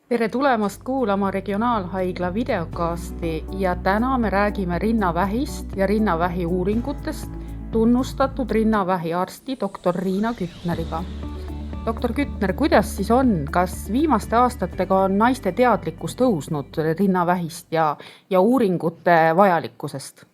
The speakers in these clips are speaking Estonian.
Tere tulemast kuulama Regionaalhaigla videokasti ja täna me räägime rinnavähist ja rinnavähi uuringutest tunnustatud rinnavähi arsti doktor Riina Kütneriga. Doktor Kütner, kuidas siis on? Kas viimaste aastatega on naiste teadlikkus tõusnud rinnavähist ja uuringute vajalikkusest?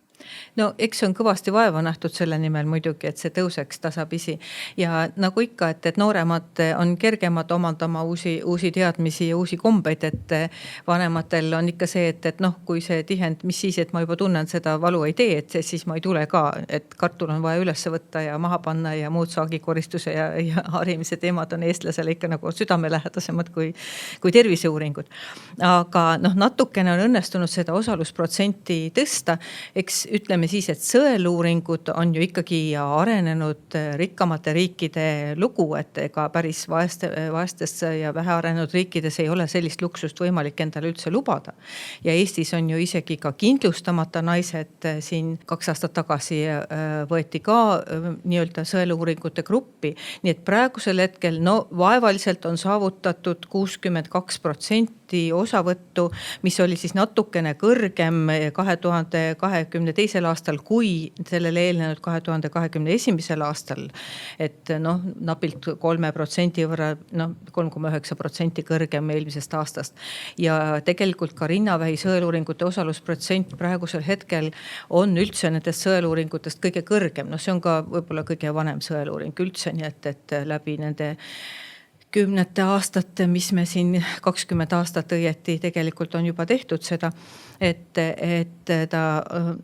No eks on kõvasti vaeva nähtud selle nimel muidugi, et see tõuseks tasapisi. Ja nagu ikka, et nooremad on kergemad omandama uusi teadmisi ja uusi kombeid, et vanematel on ikka see, et kui see tihend, mis siis, et ma juba tunnen seda valu ei tee, et siis ma ei tule ka, et kartul on vaja üles võtta ja maha panna ja muud saagikoristuse ja harimise teemad on eestlasele ikka nagu südamelähedasemad kui terviseuuringud. Aga natukene on õnnestunud seda osalusprotsenti tõsta, eks ütleme siis, et sõeluuringud on ju ikkagi arenenud rikkamate riikide lugu, et ega päris vaestes ja vähearenenud riikides ei ole sellist luksust võimalik endale üldse lubada. Ja Eestis on ju isegi ka kindlustamata naised, siin 2 aastat tagasi võeti ka nii-öelda sõeluuringute gruppi. Nii et praegusel hetkel vaevaliselt on saavutatud 62% osavõttu, mis oli siis natukene kõrgem 2022. aastal kui sellele eelnenud 2021. aastal. Et napilt 3% võrra, 3,9% kõrgem eelmisest aastast. Ja tegelikult ka rinnavähi sõeluuringute osalusprotsent praegusel hetkel on üldse nendest sõeluuringutest kõige kõrgem. See on ka võib-olla kõige vanem sõeluuring üldse, nii et läbi nende 10 aastate, mis me siin 20 aastat õieti tegelikult on juba tehtud seda, et ta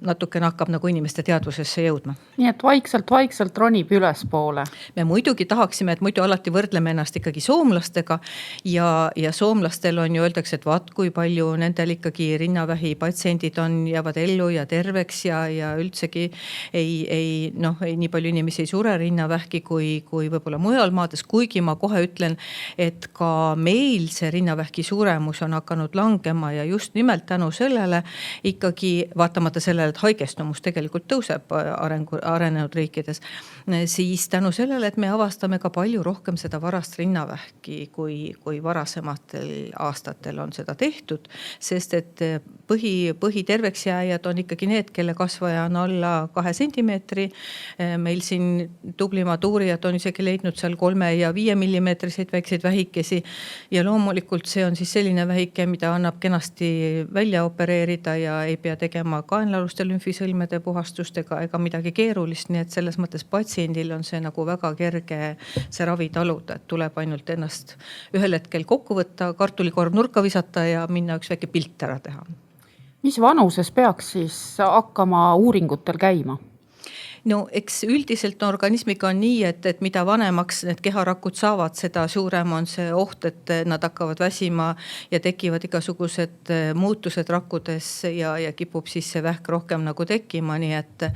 natukene hakkab nagu inimeste teadvusesse jõudma. Nii et vaikselt ronib üles poole. Me muidugi tahaksime, et muidu alati võrdleme ennast ikkagi soomlastega ja soomlastel on ju öeldakse, et vaat kui palju nendel ikkagi rinnavähi patsiendid jäävad ellu ja terveks ja üldsegi nii palju inimesi ei sure rinnavähki kui võib-olla mujal maades, kuigi ma kohe ütlen, et ka meil see rinnavähki suremus on hakanud langema ja just nimelt tänu sellele ikkagi vaatamata sellele, et haigestumus tegelikult tõuseb arenenud riikides, siis tänu sellele, et me avastame ka palju rohkem seda varast rinnavähki kui varasematel aastatel on seda tehtud, sest et põhiterveks jääjad on ikkagi need, kelle kasvaja on alla 2 sentimeetri. Meil siin tublimad uurijad on isegi leidnud seal 3 ja 5 millimeetriseid väikseid vähikesi ja loomulikult see on siis selline vähike, mida annab kenasti välja opereerida ja ei pea tegema kaenlaluste lümfisõlmede puhastust ega midagi keerulist, nii et selles mõttes patsiendil on see nagu väga kerge see ravi taluda, et tuleb ainult ennast ühel hetkel kokku võtta, kartulikorv nurka visata ja minna üks väike pilt ära teha. Mis vanuses peaks siis hakkama uuringutel käima? No eks üldiselt organismiga on nii, et mida vanemaks need keharakud saavad, seda suurem on see oht, et nad hakkavad väsima ja tekivad igasugused muutused rakkudes ja kipub siis see vähk rohkem nagu tekkima, nii et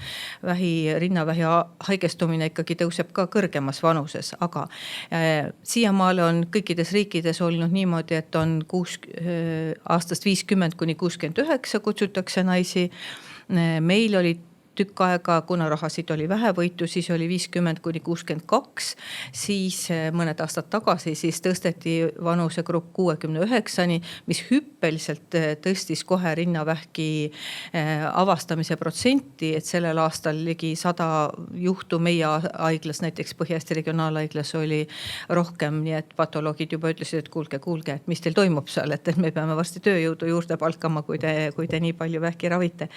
rinnavähi haigestumine ikkagi tõuseb ka kõrgemas vanuses, aga siiamaale on kõikides riikides olnud niimoodi, et on aastast 50 kuni 69 kutsutakse naisi. Meil oli tükk aega, kuna rahasid oli vähevõitu, siis oli 50 kuni 62, siis mõned aastad tagasi siis tõsteti vanusegrupp 69-ni, mis hüppeliselt tõstis kohe rinnavähki avastamise protsenti, et sellel aastal ligi 100 juhtu meie haiglas, näiteks Põhja-Eesti Regionaalhaiglas oli rohkem, nii et patoloogid juba ütlesid, et kuulge, et mis teil toimub seal, et me peame varsti tööjõudu juurde palkama, kui te nii palju vähki ravite.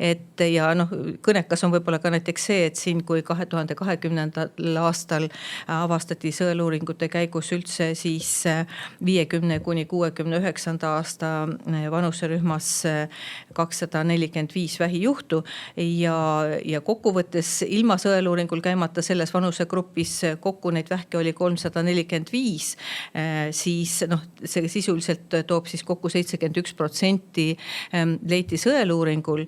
Et ja kõnekas on võib-olla ka näiteks see, et siin kui 2020. aastal avastati sõeluuringute käigus üldse siis 50 kuni 69 aasta vanuserühmas 245 vähijuhtu ja kokkuvõttes ilma sõeluuringul käimata selles vanusegrupis kokku neid vähke oli 345, siis see sisuliselt toob siis kokku 71% leiti sõeluuringul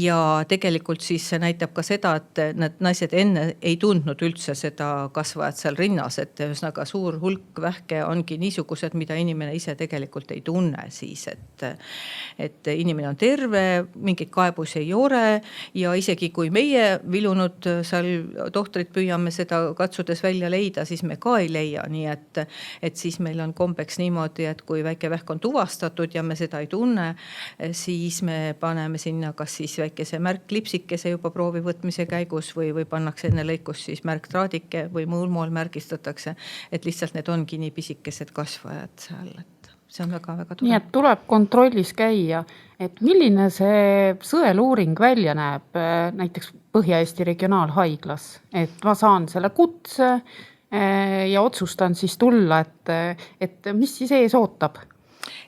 ja tegelikult tegelikult siis see näitab ka seda, et need naised enne ei tundnud üldse seda kasvajat seal rinnas, et ühesõnaga suur hulk vähke ongi niisugused, mida inimene ise tegelikult ei tunne siis, et inimene on terve, mingeid kaebusi ei ole ja isegi kui meie vilunud seal tohtrid püüame seda katsudes välja leida, siis me ka ei leia, nii et siis meil on kombeks niimoodi, et kui väike vähk on tuvastatud ja me seda ei tunne, siis me paneme sinna kas siis väikese märklipsikese juba proovi võtmise käigus või pannakse enne lõikust siis märktraadike või muul moel märgistatakse, et lihtsalt need ongi nii pisikesed kasvajad seal, et see on väga-väga tore. Nii et tuleb kontrollis käia, et milline see sõeluuring välja näeb näiteks Põhja-Eesti Regionaalhaiglas, et ma saan selle kutse ja otsustan siis tulla, et mis siis ees ootab?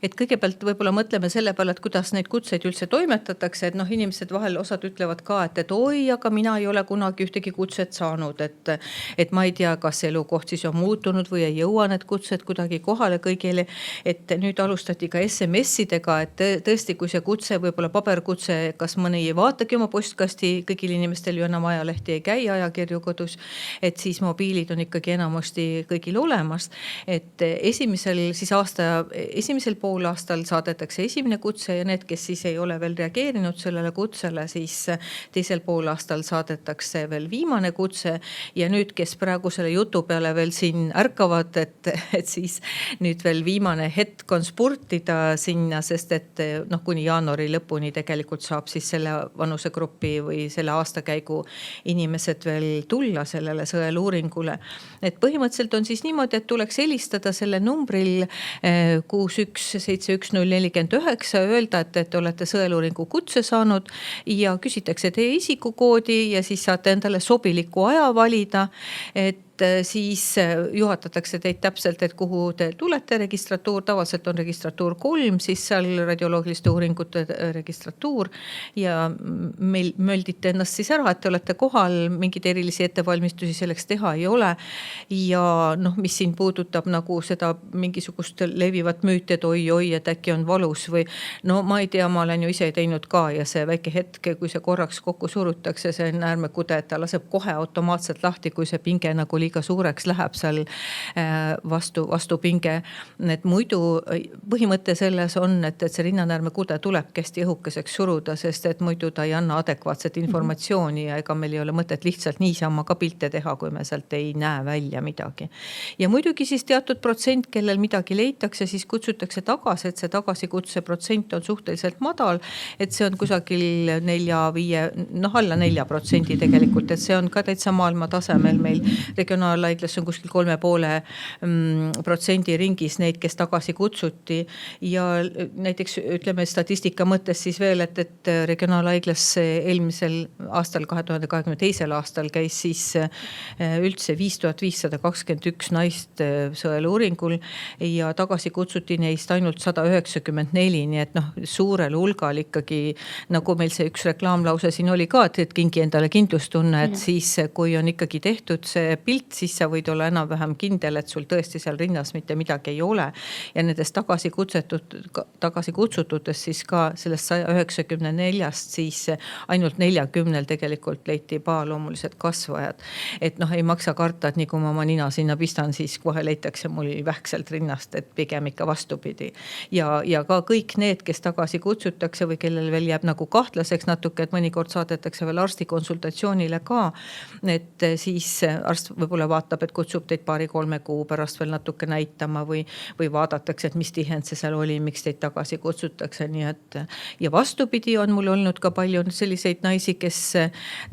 Et kõigepealt võib-olla mõtleme selle peale, et kuidas neid kutseid üldse toimetatakse, et inimesed vahel osad ütlevad ka, et oi, aga mina ei ole kunagi ühtegi kutset saanud, et ma ei tea, kas elukoht siis on muutunud või ei jõua need kutsed kuidagi kohale kõigile, et nüüd alustati ka SMS-idega, et tõesti, kui see kutse, võib-olla paberkutse, kas mõni ei vaatagi oma postkasti, kõigil inimestel ju enam ajalehti ei käi ajakirju kodus, et siis mobiilid on ikkagi enamasti kõigil olemas, et esimesel poolaastal saadetakse esimene kutse ja need, kes siis ei ole veel reageerinud sellele kutsele, siis teisel poolaastal saadetakse veel viimane kutse ja nüüd, kes praegu selle jutu peale veel siin ärkavad, et siis nüüd veel viimane hetk on spurtida sinna, sest et kuni jaanuari lõpuni tegelikult saab siis selle vanusegrupi või selle aastakäigu inimesed veel tulla sellele sõeluuringule. Et põhimõtteliselt on siis niimoodi, et tuleks helistada selle numbril 6171-049, öelda, et olete sõeluuringu kutse saanud ja küsitakse teie isikukoodi ja siis saate endale sobiliku aja valida, et siis juhatatakse teid täpselt, et kuhu te tulete, registratuur, tavaliselt on registratuur 3, siis seal radioloogiliste uuringute registratuur ja meil möldite ennast siis ära, et te olete kohal, mingid erilisi ettevalmistusi selleks teha ei ole ja mis siin puudutab nagu seda mingisugust levivat müüti, et oi, et äkki on valus või ma ei tea, ma olen ju ise teinud ka ja see väike hetk, kui see korraks kokku surutakse, see näärmekude, et ta laseb kohe automaatselt lahti, kui see pinge nagu liiga suureks läheb seal vastu pinge. Et muidu põhimõte selles on, et see rinnanäärmekude tuleb hästi õhukeseks suruda, sest et muidu ta ei anna adekvaatset informatsiooni ja ega meil ei ole mõtet lihtsalt niisama ka pilte teha, kui me sealt ei näe välja midagi. Ja muidugi siis teatud protsent, kellel midagi leitakse, siis kutsutakse tagasi, et see tagasikutse protsent on suhteliselt madal, et see on kusagil 4-5, alla 4% tegelikult, et see on ka täitsa maailma tasemel meil regionaalhaiglas on kuskil 3,5% ringis neid, kes tagasi kutsuti ja näiteks ütleme statistika mõttes siis veel, et regionaalhaiglas eelmisel aastal, 2022. aastal käis siis üldse 5521 naist sõeluuringul ja tagasi kutsuti neist ainult 194, nii et suurel hulgal ikkagi, nagu meil see üks reklaamlause siin oli ka, et kingi endale kindlustunne, et siis kui on ikkagi tehtud see pilt, siis sa võid olla enam-vähem kindel, et sul tõesti seal rinnas mitte midagi ei ole. Ja nendest tagasi kutsututest siis ka sellest 194-st siis ainult 40 tegelikult leiti pahaloomulised kasvajad. Et ei maksa karta, et nii kui ma oma nina sinna pistan, siis kohe leitakse mul vähkselt rinnast, et pigem ikka vastupidi. Ja ka kõik need, kes tagasi kutsutakse või kellel veel jääb nagu kahtlaseks natuke, et mõnikord saadetakse veel arsti konsultatsioonile ka, et siis arst võib-olla vaatab, et kutsub teid 2-3 kuu pärast veel natuke näitama või vaadatakse, et mis tihend see seal oli, miks teid tagasi kutsutakse. Nii et ja vastupidi on mul olnud ka palju selliseid naisi, kes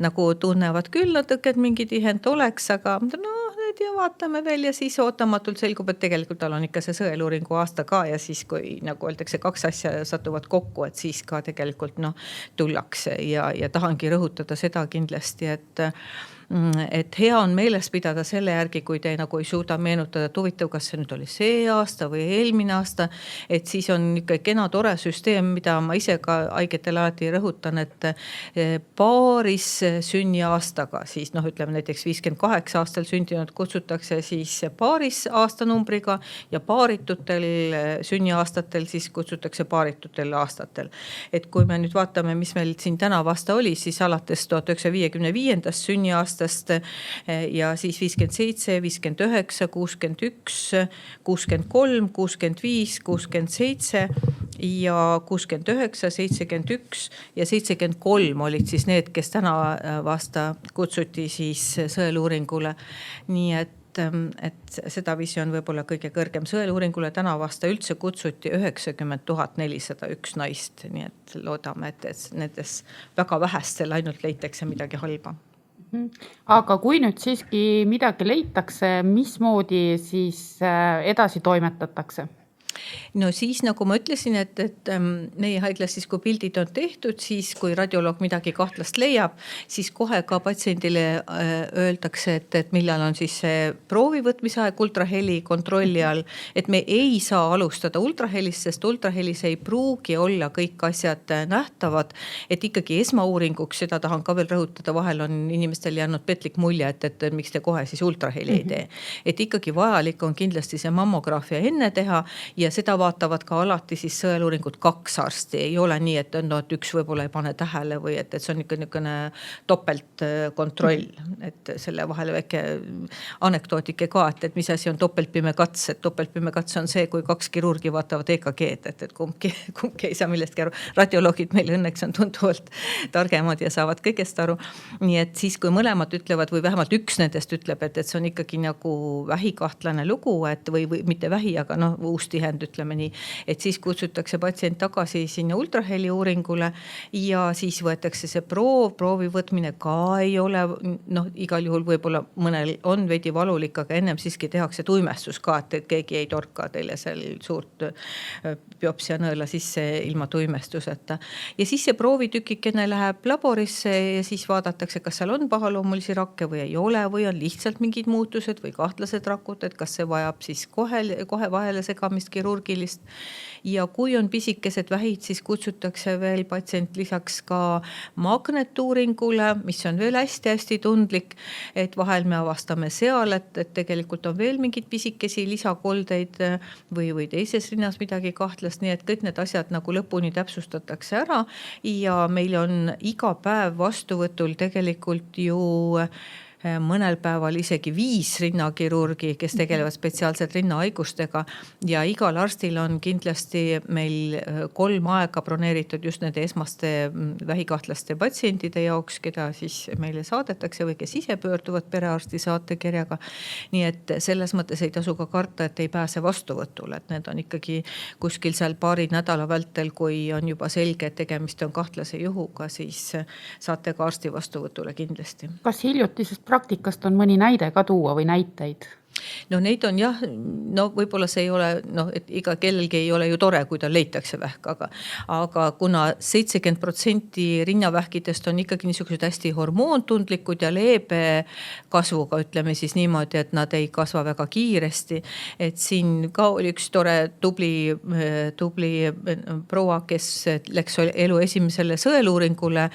nagu tunnevad küll natuke, et mingi tihend oleks, aga ja vaatame veel ja siis ootamatult selgub, et tegelikult tal on ikka see sõeluuringu aasta ka ja siis kui nagu öeldakse 2 asja satuvad kokku, et siis ka tegelikult tullakse ja tahangi rõhutada seda kindlasti, et hea on meeles pidada selle järgi, kui te nagu ei suuda meenutada, et huvitav, kas see nüüd oli see aasta või eelmine aasta, et siis on ikka kena tore süsteem, mida ma ise ka haigetele alati rõhutan, et paaris sünniaastaga, siis ütleme näiteks 58 aastal sündinud kutsutakse siis paaris aastanumbriga ja paaritutel sünniaastatel siis kutsutakse paaritutel aastatel. Et kui me nüüd vaatame, mis meil siin täna vasta oli, siis alates 1955. sünniaastast ja siis 57, 59, 61, 63, 65, 67 ja 69, 71 ja 73 olid siis need, kes täna vasta kutsuti siis sõeluuringule. Nii et seda viisi on võib-olla kõige kõrgem. Sõeluuringule täna vasta üldse kutsuti 90 401 naist. Nii et loodame, et nendes väga vähestel ainult leitakse midagi halba. Aga kui nüüd siiski midagi leitakse, mismoodi siis edasi toimetatakse? No siis, nagu ma ütlesin, et meie haiglas siis, kui pildid on tehtud, siis kui radioloog midagi kahtlast leiab, siis kohe ka patsiendile öeldakse, et millal on siis see proovivõtmise aeg ultraheli kontrolli all, et me ei saa alustada ultrahelist, sest ultrahelis ei pruugi olla kõik asjad nähtavad, et ikkagi esmauuringuks, seda tahan ka veel rõhutada, vahel on inimestel jäänud petlik mulje, et miks te kohe siis ultraheli ei tee. Et ikkagi vajalik on kindlasti see mammograafia enne teha ja seda vaatavad ka alati siis sõeluuringut 2 arsti. Ei ole nii, et üks võib-olla ei pane tähele või et see on ikka niisugune topeltkontroll. Et selle vahele väike anekdootike ka, et mis asi on topeltpime kats. Et topeltpime kats on see, kui 2 kirurgi vaatavad EKG-d, et kumbki ei saa millestki aru. Radioloogid meil õnneks on tunduvalt targemad ja saavad kõigest aru. Nii et siis, kui mõlemad ütlevad või vähemalt üks nendest ütleb, et see on ikkagi nagu vähikahtlane lugu, et või mitte vähi, aga uus tihend ütleme nii, et siis kutsutakse patsient tagasi sinna ultraheli uuringule ja siis võetakse see proovi võtmine ka ei ole, igal juhul võib-olla mõnel on veidi valulik, aga ennem siiski tehakse tuimestus ka, et keegi ei torka teile seal suurt biopsianõela sisse ilma tuimestuseta. Ja siis see proovitükikene läheb laborisse ja siis vaadatakse, kas seal on pahaloomulisi rakke või ei ole või on lihtsalt mingid muutused või kahtlased rakud, et kas see vajab siis kohe vahele segamist kirurgilist. Ja kui on pisikesed vähid, siis kutsutakse veel patsient lisaks ka magnetuuringule, mis on veel hästi-hästi tundlik, et vahel me avastame seal, et tegelikult on veel mingid pisikesi lisakoldeid või teises rinnas midagi kahtlast, nii et kõik need asjad nagu lõpuni täpsustatakse ära ja meil on iga päev vastuvõtul tegelikult ju mõnel päeval isegi 5 rinnakirurgi, kes tegelevad spetsiaalselt rinnahaigustega ja igal arstil on kindlasti meil 3 aega broneeritud just nende esmaste vähikahtlaste patsientide jaoks, keda siis meile saadetakse või kes ise pöörduvad perearsti saatekirjaga. Nii et selles mõttes ei tasu ka karta, et ei pääse vastuvõtule, et need on ikkagi kuskil seal paari nädala vältel, kui on juba selge, et tegemist on kahtlase juhuga, siis saate ka arsti vastuvõtule kindlasti. Kas hiljutisest praktikast on mõni näide ka tuua või näiteid? No neid on jah, võib-olla see ei ole, et iga kellelgi ei ole ju tore, kui ta leitakse vähk, aga kuna 70% rinnavähkidest on ikkagi niisugused hästi hormoontundlikud ja leebe kasvuga, ütleme siis niimoodi, et nad ei kasva väga kiiresti, et siin ka oli üks tore tubli proua, kes läks elu esimesele sõeluuringule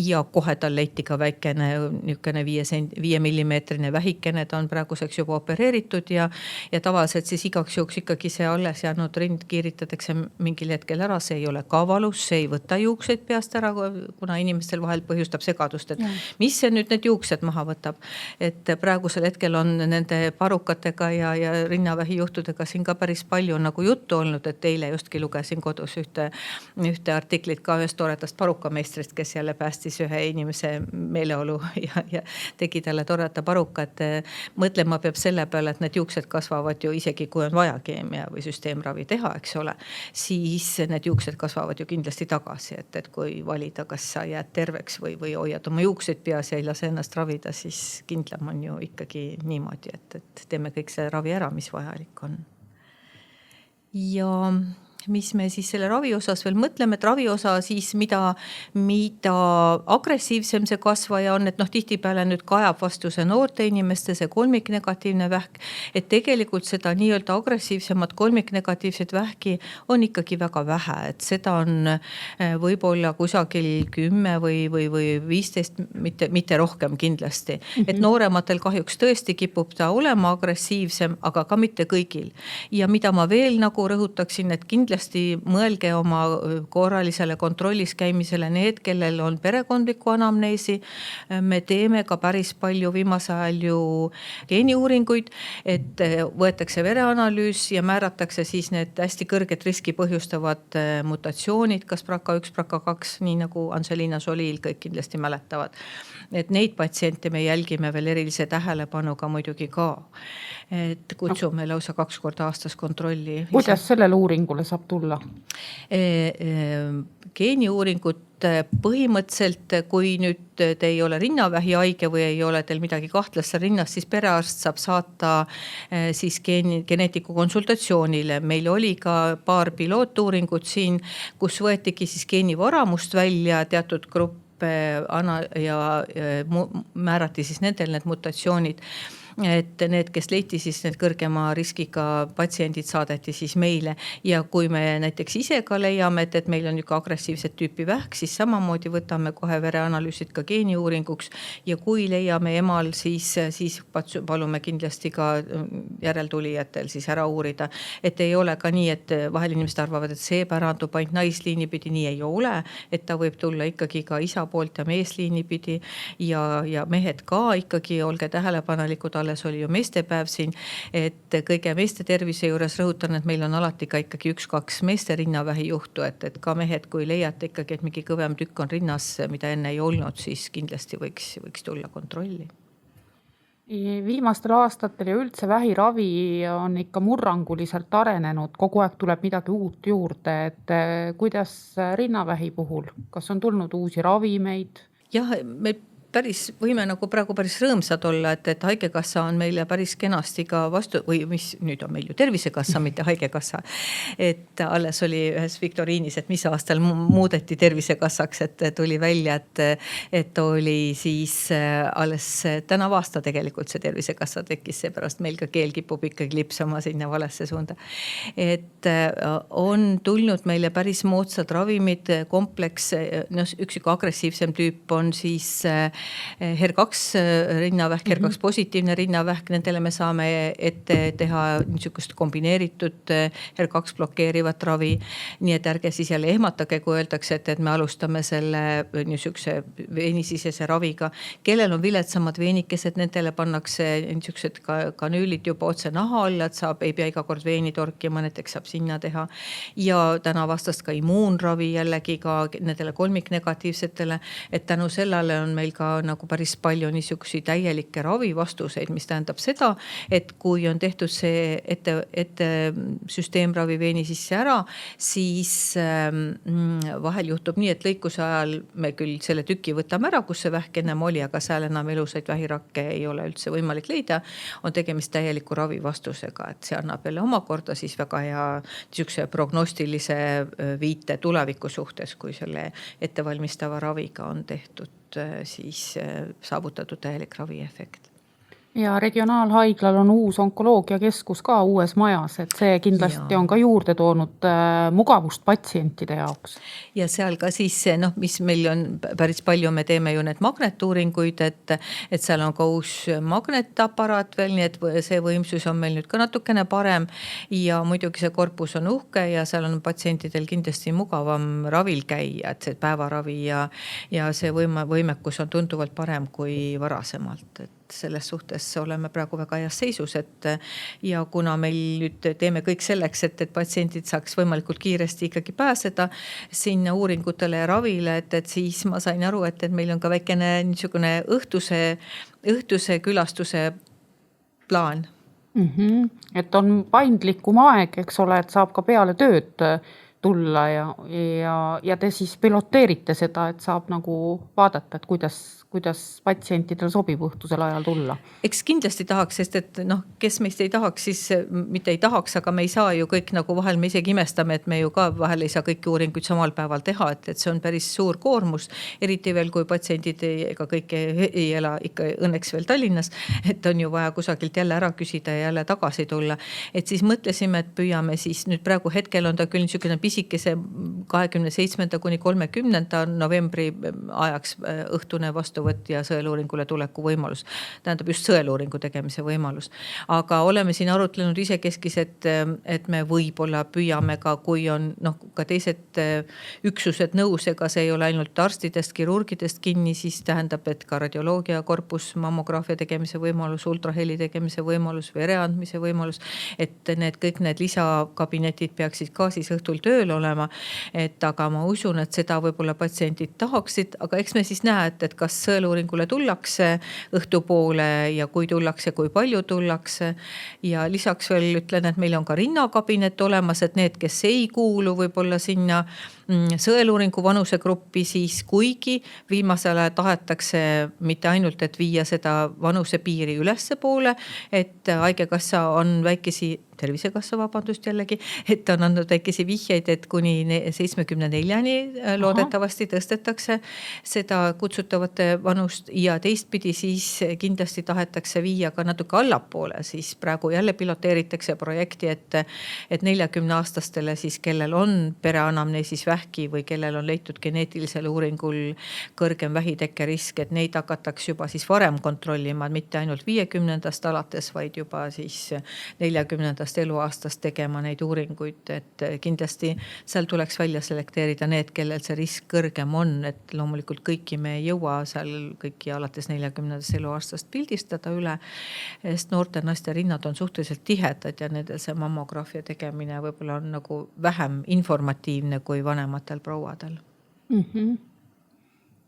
ja kohe tal leiti ka väikene 5 millimeetrine vähikene, ta on praeguseks juba opereeritud ja tavaliselt siis igaks juhuks ikkagi see alles jäänud rind kiiritatakse mingil hetkel ära, see ei ole ka valus, see ei võta juukseid peast ära, kuna inimestel vahel põhjustab segadust, et mis see nüüd need juuksed maha võtab. Et praegusel hetkel on nende parukatega ja rinnavähi juhtudega siin ka päris palju nagu juttu olnud, et eile justki lugesin kodus ühte artiklit ka ühest toredast parukameistrist, kes jälle päästis ühe inimese meeleolu ja tegi talle toreda paruka, et mõtlema peab selle peale, et need juuksed kasvavad ju isegi kui on vaja keemia või süsteemravi teha, eks ole, siis need juuksed kasvavad ju kindlasti tagasi, et kui valida, kas sa jääd terveks või hoiad oma juukseid peas ja ei lase ennast ravida, siis kindlam on ju ikkagi niimoodi, et teeme kõik see ravi ära, mis vajalik on. Ja mis me siis selle ravi osas veel mõtleme, et ravi osa siis, mida agressiivsem see kasvaja on, et tihtipeale nüüd kajab vastu see noorte inimeste, see kolmiknegatiivne vähk, et tegelikult seda nii-öelda agressiivsemat kolmiknegatiivset vähki on ikkagi väga vähe, et seda on võib-olla kusagil 10 või 15, mitte rohkem kindlasti. Et noorematel kahjuks tõesti kipub ta olema agressiivsem, aga ka mitte kõigil. Ja mida ma veel nagu rõhutaksin, et kindlasti mõelge oma korralisele kontrollis käimisele need, kellel on perekondliku anamneesi. Me teeme ka päris palju viimase ajal ju geeniuuringuid, et võetakse vereanalüüs ja määratakse siis need hästi kõrget riski põhjustavad mutatsioonid, kas BRCA1, BRCA2, nii nagu Angelina Soliil kõik kindlasti mäletavad. Et neid patsiente me jälgime veel erilise tähelepanuga muidugi ka. Et kutsume lausa 2 korda aastas kontrolli. Kuidas sellele uuringule saab tulla? Geeniuuringut põhimõtteliselt, kui nüüd te ei ole rinnavähi haige või ei ole teil midagi kahtlast rinnas, siis perearst saab saata siis geneetiku konsultatsioonile. Meil oli ka paar pilootuuringut siin, kus võetigi siis geenivaramust välja teatud grupp ja määrati siis nendel need mutatsioonid. Et need, kes leiti siis need kõrgema riskiga patsiendid saadeti siis meile ja kui me näiteks ise ka leiame, et meil on juba agressiivset tüüpi vähk, siis samamoodi võtame kohe vereanalüüsid ka geeniuuringuks ja kui leiame emal, siis palume kindlasti ka järeltulijatel siis ära uurida. Et ei ole ka nii, et vahel inimesed arvavad, et see pärandub ainult naisliini pidi, nii ei ole, et ta võib tulla ikkagi ka isa poolt ja meesliini pidi ja mehed ka ikkagi, olge tähelepanelikud, alles oli ju meestepäev siin, et kõige meeste tervise juures rõhutan, et meil on alati ka ikkagi 1-2 meeste rinnavähi juhtu, et ka mehed, kui leiate ikkagi, et mingi kõvem tükk on rinnas, mida enne ei olnud, siis kindlasti võiks tulla kontrolli. Viimastel aastatel ja üldse vähiravi on ikka murranguliselt arenenud, kogu aeg tuleb midagi uut juurde, et kuidas rinnavähi puhul, kas on tulnud uusi ravimeid? Jah, me võime nagu praegu päris rõõmsad olla, et haigekassa on meile päris kenasti ka vastu, või mis nüüd on meil ju tervisekassa, mitte haigekassa. Et alles oli ühes viktoriinis, et mis aastal muudeti tervisekassaks, et tuli välja, et oli siis alles tänav aasta tegelikult see tervisekassa tekkis, seepärast meil ka keel kipub ikkagi lipsama sinna valesse suunda. Et on tulnud meile päris moodsad ravimid, kompleks, üks agressiivsem tüüp on siis HER2 rinnavähk, HER2 positiivne rinnavähk, nendele me saame ette teha niisugust kombineeritud HER2 blokeerivat ravi. Nii et ärge siis jälle ehmatage, kui öeldakse, et me alustame selle niisuguse veenisisese raviga. Kellel on viletsamad veenikesed, nendele pannakse niisugused kanüülid juba otse naha alla, et ei pea iga kord veeni torkima, näiteks saab sinna teha. Ja täna vastast ka immuunravi jällegi ka nendele kolmiknegatiivsetele, et tänu sellele on meil ka nagu päris palju niisugusi täielikke ravivastuseid, mis tähendab seda, et kui on tehtud see ette süsteemravi veeni sisse ära, siis vahel juhtub nii, et lõikuse ajal me küll selle tüki võtame ära, kus see vähk ennem oli, aga seal enam elusaid vähirakke ei ole üldse võimalik leida, on tegemist täieliku ravivastusega, et see annab jälle omakorda siis väga hea niisuguse prognostilise viite tuleviku suhtes, kui selle ettevalmistava raviga on tehtud siis saavutatud täielik raviefekt. Ja regionaalhaiglal on uus onkoloogiakeskus ka uues majas, et see kindlasti on ka juurde toonud mugavust patsientide jaoks. Ja seal ka siis, mis meil on päris palju, me teeme ju need magnetuuringuid, et seal on ka uus magnetaparaat veel, nii et see võimsus on meil nüüd ka natukene parem ja muidugi see korpus on uhke ja seal on patsientidel kindlasti mugavam ravil käia, et see päevaravi ja see võimekus on tunduvalt parem kui varasemalt, et selles suhtes oleme praegu väga heas seisus, ja kuna meil nüüd teeme kõik selleks, et patsiendid saaks võimalikult kiiresti ikkagi pääseda sinna uuringutele ja ravile, et siis ma sain aru, et meil on ka väikene niisugune õhtuse külastuse plaan. Et on paindlikum aeg, eks ole, et saab ka peale tööd tulla ja te siis piloteerite seda, et saab nagu vaadata, et kuidas patsientidel sobib õhtusel ajal tulla. Eks kindlasti tahaks, sest et kes meist ei tahaks, siis mitte ei tahaks, aga me ei saa ju kõik nagu vahel, me isegi imestame, et me ju ka vahel ei saa kõiki uuringuid samal päeval teha, et see on päris suur koormus, eriti veel, kui patsiendid ega kõik ei ela ikka õnneks veel Tallinnas, et on ju vaja kusagilt jälle ära küsida ja jälle tagasi tulla. Et siis mõtlesime, et püüame siis nüüd praegu hetkel on ta küll niisugune pisikese 27. kuni 30. novembri ajaks õhtune vastuvõtt ja sõeluuringule tuleku võimalus. Tähendab just sõeluuringu tegemise võimalus. Aga oleme siin arutlenud isekeskis, et me võib-olla püüame ka, kui on ka teised üksused nõus, ega see ei ole ainult arstidest, kirurgidest kinni, siis tähendab, et ka radioloogia korpus, mammograafia tegemise võimalus, ultraheli tegemise võimalus, vere andmise võimalus, et kõik need lisakabinetid peaksid ka siis õhtul tööl olema. Aga ma usun, et seda võib-olla patsiendid tahaksid, aga eks me siis näe, et kas sõeluuringule tullakse õhtupoole ja kui tullakse, kui palju tullakse. Ja lisaks veel ütlen, et meil on ka rinnakabinet olemas, et need, kes ei kuulu võib-olla sinna sõeluuringu vanusegruppi, siis kuigi viimasel ajal tahetakse mitte ainult, et viia seda vanusepiiri ülesse poole, et Haigekassa on Tervisekassa jällegi, et on andnud väikesi vihjeid, et kuni 74-ni loodetavasti tõstetakse seda kutsutavate vanust ja teistpidi siis kindlasti tahetakse viia ka natuke allapoole, siis praegu jälle piloteeritakse projekti, et 40-aastastele siis, kellel on pereanamneesis vähki või kellel on leitud geneetilisel uuringul kõrgem vähitekke risk, et neid hakatakse juba siis varem kontrollima, mitte ainult 50. alates, vaid juba siis 40. eluaastast tegema neid uuringuid, et kindlasti seal tuleks välja selekteerida need, kellel see risk kõrgem on, et loomulikult kõiki me ei jõua seal kõiki alates 40. eluaastast pildistada üle, sest noorte naiste rinnad on suhteliselt tihedad ja nendel see mammograafia tegemine võib-olla on nagu vähem informatiivne kui vanematel prouadel.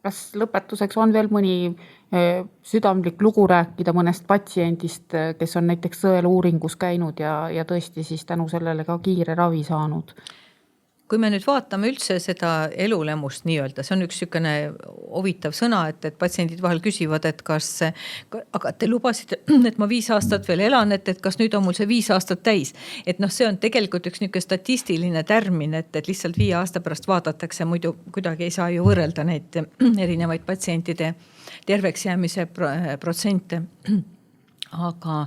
Kas lõpetuseks on veel mõni südamlik lugu rääkida mõnest patsiendist, kes on näiteks sõeluuringus käinud ja tõesti siis tänu sellele ka kiire ravi saanud? Kui me nüüd vaatame üldse seda elulemust nii-öelda, see on üks sükene huvitav sõna, et patsiendid vahel küsivad, et aga te lubasite, et ma 5 aastat veel elan, et kas nüüd on mul see 5 aastat täis. Et see on tegelikult üks niisugune statistiline tärmin, et lihtsalt 5 aasta pärast vaadatakse, muidu kuidagi ei saa ju võrrelda neid erinevaid patsientide terveks jäämise protsente. Aga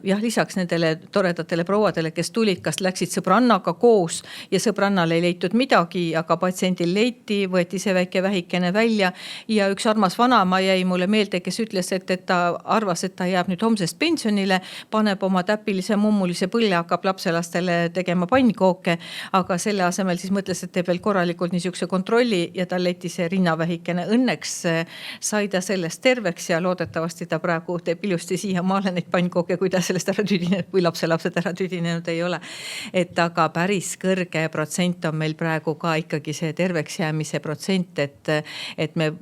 jah, lisaks nendele toredatele prouadele, kes tulid, kas läksid sõbrannaga koos ja sõbrannal ei leitud midagi, aga patsiendil leiti, võeti see väike vähikene välja ja üks armas vanaema jäi mulle meelde, kes ütles, et ta arvas, et ta jääb nüüd homsest pensionile, paneb oma täpilise mummulise põlle, hakkab lapselastele tegema pannkooke, aga selle asemel siis mõtles, et teeb veel korralikult niisuguse kontrolli ja ta leiti see rinnavähikene. Õnneks sai ta sellest terveks ja loodetavasti ta praegu teeb ilusti ja ma olen neid pannkooke, kui ta sellest ära tüdinenud või lapselapsed ära tüdinenud ei ole. Aga päris kõrge protsent on meil praegu ka ikkagi see terveks jäämise protsent, et me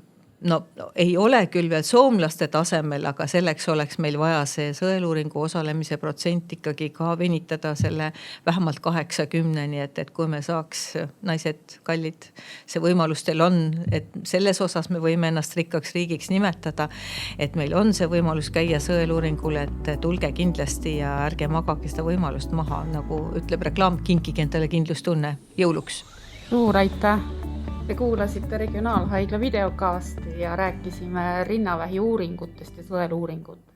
ei ole küll veel soomlaste tasemel, aga selleks oleks meil vaja see sõeluuringu osalemise protsent ikkagi ka venitada selle vähemalt 80-ni, et kui me saaks, naised kallid, see võimalus teil on, et selles osas me võime ennast rikkaks riigiks nimetada, et meil on see võimalus käia sõeluuringule, et tulge kindlasti ja ärge magage seda võimalust maha, nagu ütleb reklaam, kinkige endale kindlustunne jõuluks. Suur aitäh! Te kuulasite Regionaalhaigla videokasti ja rääkisime rinnavähi uuringutest ja sõeluuringutest.